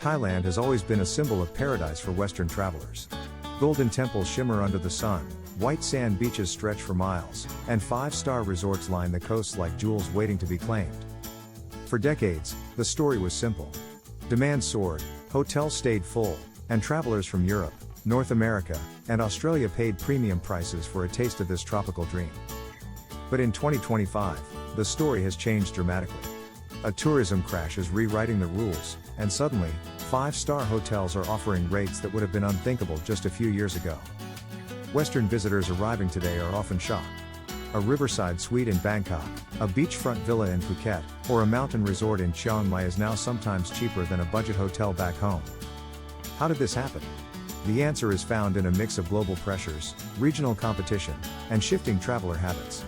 Thailand has always been a symbol of paradise for Western travelers. Golden temples shimmer under the sun, white sand beaches stretch for miles, and five-star resorts line the coasts like jewels waiting to be claimed. For decades, the story was simple. Demand soared, hotels stayed full, and travelers from Europe, North America, and Australia paid premium prices for a taste of this tropical dream. But in 2025, the story has changed dramatically. A tourism crash is rewriting the rules, and suddenly, five-star hotels are offering rates that would have been unthinkable just a few years ago. Western visitors arriving today are often shocked. A riverside suite in Bangkok, a beachfront villa in Phuket, or a mountain resort in Chiang Mai is now sometimes cheaper than a budget hotel back home. How did this happen? The answer is found in a mix of global pressures, regional competition, and shifting traveler habits.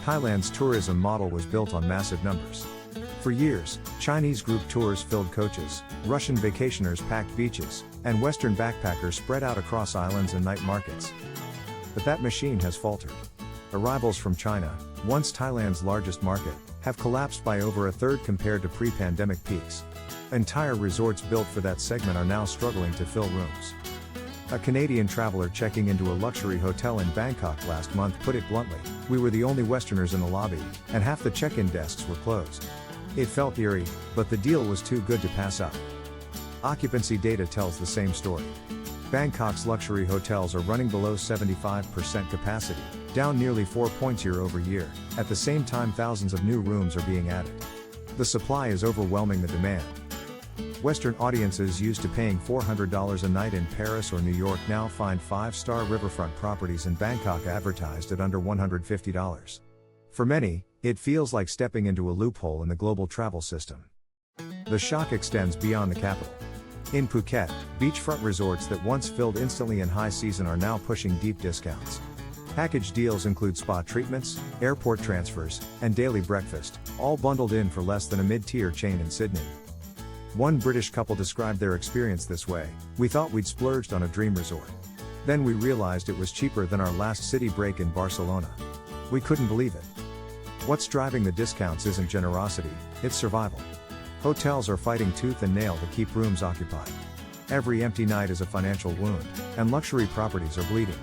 Thailand's tourism model was built on massive numbers. For years, Chinese group tours filled coaches, Russian vacationers packed beaches, and Western backpackers spread out across islands and night markets. But that machine has faltered. Arrivals from China, once Thailand's largest market, have collapsed by over a third compared to pre-pandemic peaks. Entire resorts built for that segment are now struggling to fill rooms. A Canadian traveler checking into a luxury hotel in Bangkok last month put it bluntly, "We were the only Westerners in the lobby, and half the check-in desks were closed." It felt eerie, but the deal was too good to pass up. Occupancy data tells the same story. Bangkok's luxury hotels are running below 75% capacity, down nearly 4 points year over year. At the same time, thousands of new rooms are being added. The supply is overwhelming the demand. Western audiences used to paying $400 a night in Paris or New York now find five-star riverfront properties in Bangkok advertised at under $150. For many, it feels like stepping into a loophole in the global travel system. The shock extends beyond the capital. In Phuket, beachfront resorts that once filled instantly in high season are now pushing deep discounts. Package deals include spa treatments, airport transfers, and daily breakfast, all bundled in for less than a mid-tier chain in Sydney. One British couple described their experience this way: "We thought we'd splurged on a dream resort. Then we realized it was cheaper than our last city break in Barcelona. We couldn't believe it." What's driving the discounts isn't generosity, it's survival. Hotels are fighting tooth and nail to keep rooms occupied. Every empty night is a financial wound, and luxury properties are bleeding.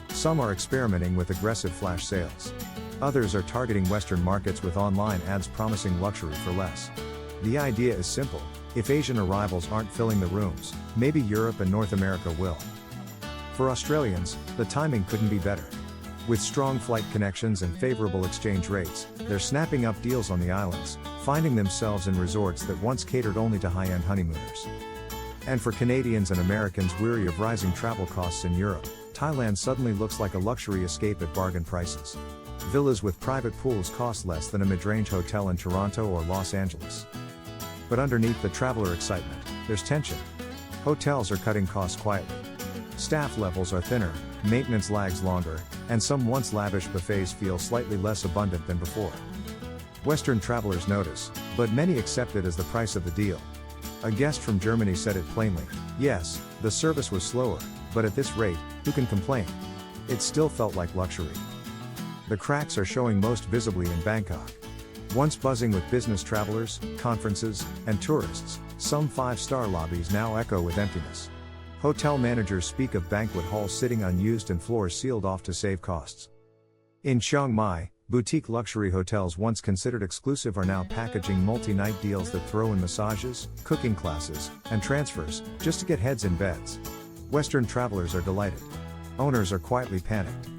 Some are experimenting with aggressive flash sales. Others are targeting Western markets with online ads promising luxury for less. The idea is simple: if Asian arrivals aren't filling the rooms, maybe Europe and North America will. For Australians, the timing couldn't be better. With strong flight connections and favorable exchange rates, they're snapping up deals on the islands, finding themselves in resorts that once catered only to high-end honeymooners. And for Canadians and Americans weary of rising travel costs in Europe, Thailand suddenly looks like a luxury escape at bargain prices. Villas with private pools cost less than a mid-range hotel in Toronto or Los Angeles. But underneath the traveler excitement, there's tension. Hotels are cutting costs quietly. Staff levels are thinner, maintenance lags longer, and some once lavish buffets feel slightly less abundant than before. Western travelers notice, but many accept it as the price of the deal. A guest from Germany said it plainly: "Yes, the service was slower, but at this rate, who can complain? It still felt like luxury." The cracks are showing most visibly in Bangkok. Once buzzing with business travelers, conferences, and tourists, some five-star lobbies now echo with emptiness. Hotel managers speak of banquet halls sitting unused and floors sealed off to save costs. In Chiang Mai, boutique luxury hotels once considered exclusive are now packaging multi-night deals that throw in massages, cooking classes, and transfers, just to get heads in beds. Western travelers are delighted. Owners are quietly panicked.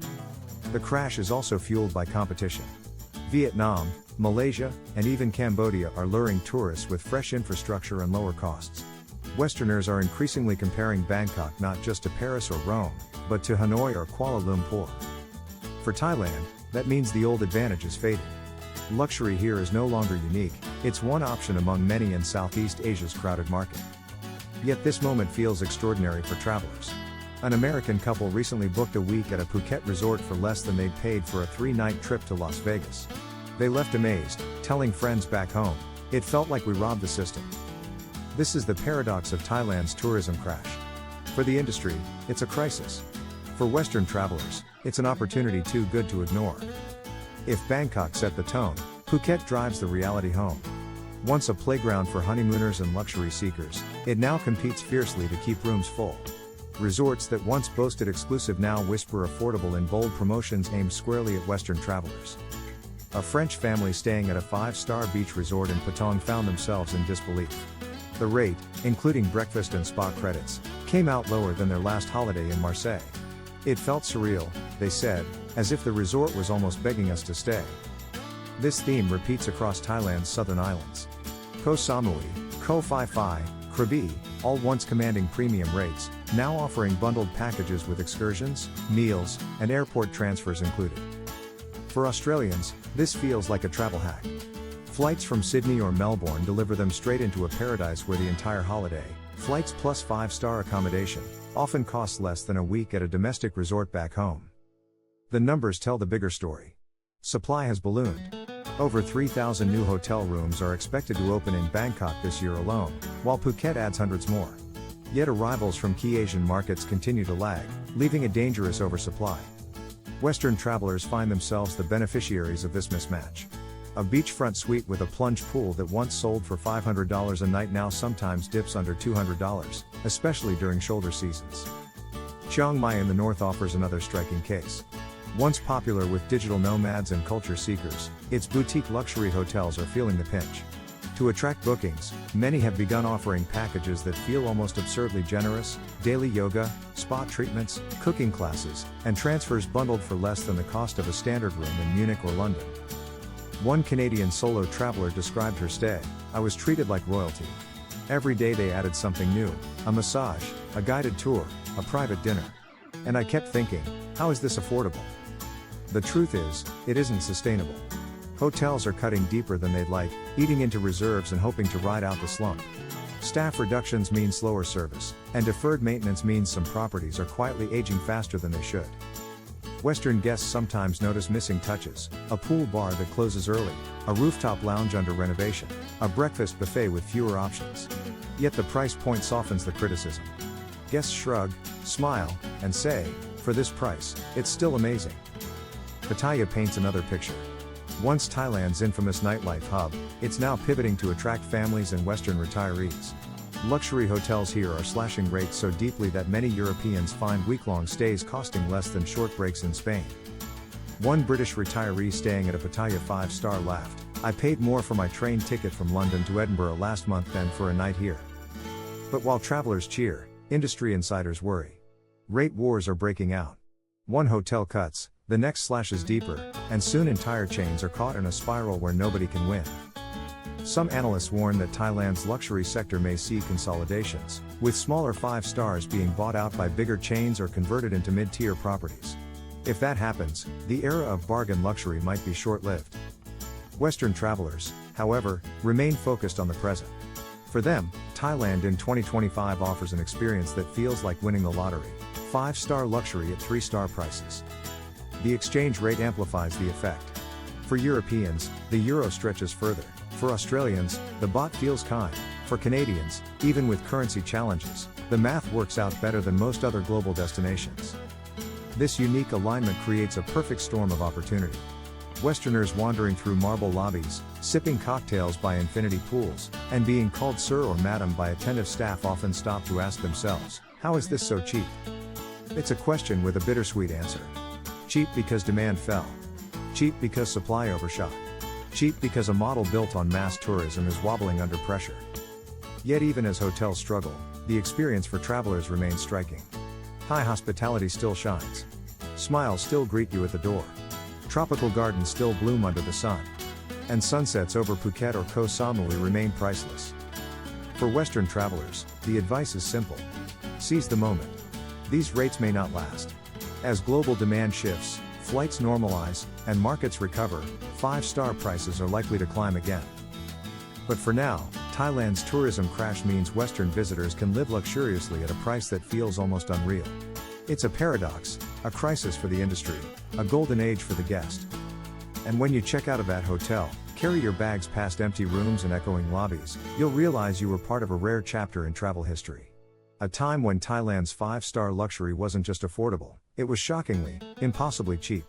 The crash is also fueled by competition. Vietnam, Malaysia, and even Cambodia are luring tourists with fresh infrastructure and lower costs. Westerners are increasingly comparing Bangkok not just to Paris or Rome, but to Hanoi or Kuala Lumpur. For Thailand, that means the old advantage is fading. Luxury here is no longer unique, it's one option among many in Southeast Asia's crowded market. Yet this moment feels extraordinary for travelers. An American couple recently booked a week at a Phuket resort for less than they'd paid for a 3-night trip to Las Vegas. They left amazed, telling friends back home, "It felt like we robbed the system." This is the paradox of Thailand's tourism crash. For the industry, it's a crisis. For Western travelers, it's an opportunity too good to ignore. If Bangkok set the tone, Phuket drives the reality home. Once a playground for honeymooners and luxury seekers, it now competes fiercely to keep rooms full. Resorts that once boasted exclusive now whisper affordable in bold promotions aimed squarely at Western travelers. A French family staying at a 5-star beach resort in Patong found themselves in disbelief. The rate, including breakfast and spa credits, came out lower than their last holiday in Marseille. It felt surreal, they said, as if the resort was almost begging us to stay. This theme repeats across Thailand's southern islands. Koh Samui, Koh Phi Phi, Krabi, all once commanding premium rates, now offering bundled packages with excursions, meals, and airport transfers included. For Australians, this feels like a travel hack. Flights from Sydney or Melbourne deliver them straight into a paradise where the entire holiday, flights plus 5-star accommodation, often costs less than a week at a domestic resort back home. The numbers tell the bigger story. Supply has ballooned. Over 3,000 new hotel rooms are expected to open in Bangkok this year alone, while Phuket adds hundreds more. Yet arrivals from key Asian markets continue to lag, leaving a dangerous oversupply. Western travelers find themselves the beneficiaries of this mismatch. A beachfront suite with a plunge pool that once sold for $500 a night now sometimes dips under $200, especially during shoulder seasons. Chiang Mai in the north offers another striking case. Once popular with digital nomads and culture seekers, its boutique luxury hotels are feeling the pinch. To attract bookings, many have begun offering packages that feel almost absurdly generous: daily yoga, spa treatments, cooking classes, and transfers bundled for less than the cost of a standard room in Munich or London. One Canadian solo traveler described her stay: "I was treated like royalty. Every day they added something new, a massage, a guided tour, a private dinner. And I kept thinking, how is this affordable?" The truth is, it isn't sustainable. Hotels are cutting deeper than they'd like, eating into reserves and hoping to ride out the slump. Staff reductions mean slower service, and deferred maintenance means some properties are quietly aging faster than they should. Western guests sometimes notice missing touches: a pool bar that closes early, a rooftop lounge under renovation, a breakfast buffet with fewer options. Yet the price point softens the criticism. Guests shrug, smile, and say, "For this price, it's still amazing." Pattaya paints another picture. Once Thailand's infamous nightlife hub, it's now pivoting to attract families and Western retirees. Luxury hotels here are slashing rates so deeply that many Europeans find week-long stays costing less than short breaks in Spain. One British retiree staying at a Pattaya 5-star laughed, "I paid more for my train ticket from London to Edinburgh last month than for a night here." But while travelers cheer, industry insiders worry. Rate wars are breaking out. One hotel cuts, the next slashes deeper, and soon entire chains are caught in a spiral where nobody can win. Some analysts warn that Thailand's luxury sector may see consolidations, with smaller 5-stars being bought out by bigger chains or converted into mid-tier properties. If that happens, the era of bargain luxury might be short-lived. Western travelers, however, remain focused on the present. For them, Thailand in 2025 offers an experience that feels like winning the lottery: 5-star luxury at 3-star prices. The exchange rate amplifies the effect. For Europeans, the euro stretches further. For Australians, the baht feels kind. For Canadians, even with currency challenges, the math works out better than most other global destinations. This unique alignment creates a perfect storm of opportunity. Westerners wandering through marble lobbies, sipping cocktails by infinity pools, and being called sir or madam by attentive staff often stop to ask themselves, how is this so cheap? It's a question with a bittersweet answer. Cheap because demand fell. Cheap because supply overshot. Cheap because a model built on mass tourism is wobbling under pressure. Yet even as hotels struggle, the experience for travelers remains striking. Thai hospitality still shines. Smiles still greet you at the door. Tropical gardens still bloom under the sun. And sunsets over Phuket or Koh Samui remain priceless. For Western travelers, the advice is simple. Seize the moment. These rates may not last. As global demand shifts, flights normalize, and markets recover, 5-star prices are likely to climb again. But for now, Thailand's tourism crash means Western visitors can live luxuriously at a price that feels almost unreal. It's a paradox, a crisis for the industry, a golden age for the guest. And when you check out of that hotel, carry your bags past empty rooms and echoing lobbies, you'll realize you were part of a rare chapter in travel history. A time when Thailand's 5-star luxury wasn't just affordable, it was shockingly, impossibly cheap.